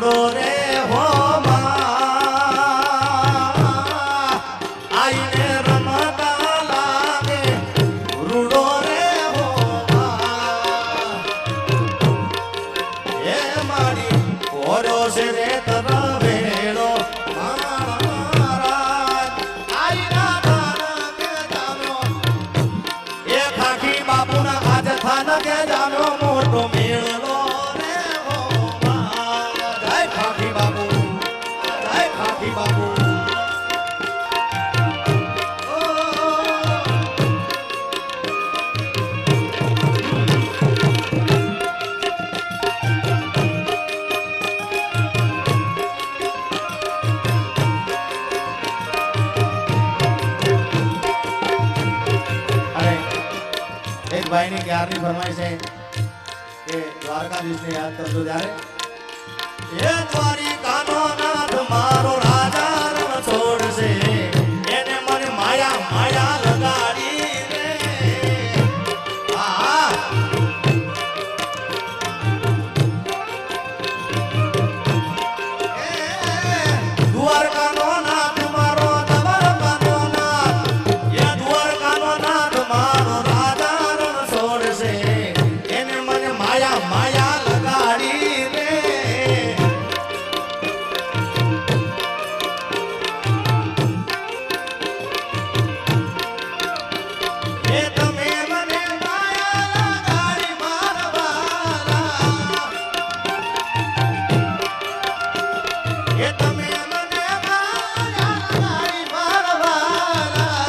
રૂડો રે હો આઈને રમતા લાગે રૂડો રે હો એ મારી ઓરો છે રે તરવેડો મહારાજ આઈના દાન કે જામ્યો એ ખાખી બાપુના આજ થાન કે જામ્યો મોટો મેળલો રે હો જય ખાખી બાપુ જય ખાખી બાપુ ભાઈ ની ક્યારની ફરમાઈશ છે કે દ્વારકાધીશને યાદ કરજો ત્યારે એ દ્વારિકાનો નાથ મારો રાજા રણ છોડશે એને મને માયા માયા લગાડી રે આ દ્વારકાનો નાથ મારો દ્વારકાનો નાથ એ દ્વારકાનો નાથ મારો એને મને માયા માયા લગાડી રે એ તમે મને માયા લગાડી મારવાલા એ તમે મને માયા લગાડી મારવાલા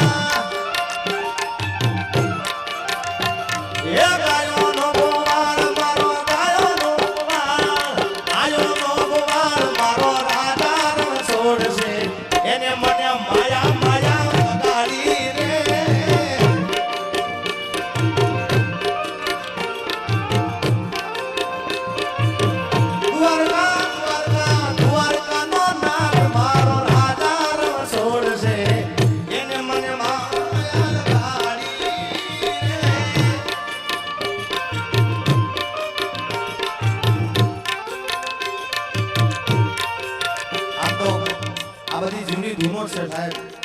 એ ગાયો નો ગોવાળ મારો ગાયો નો ગોવાળ મારો રાજા રણ છોડશે એને મને માયા માયા લગાડી રે દ્વારકાનો નાથ મારો રાજા રણ છોડશે એને મને માયા લગાડી આ બધી જૂની ધૂનો છે સાહેબ.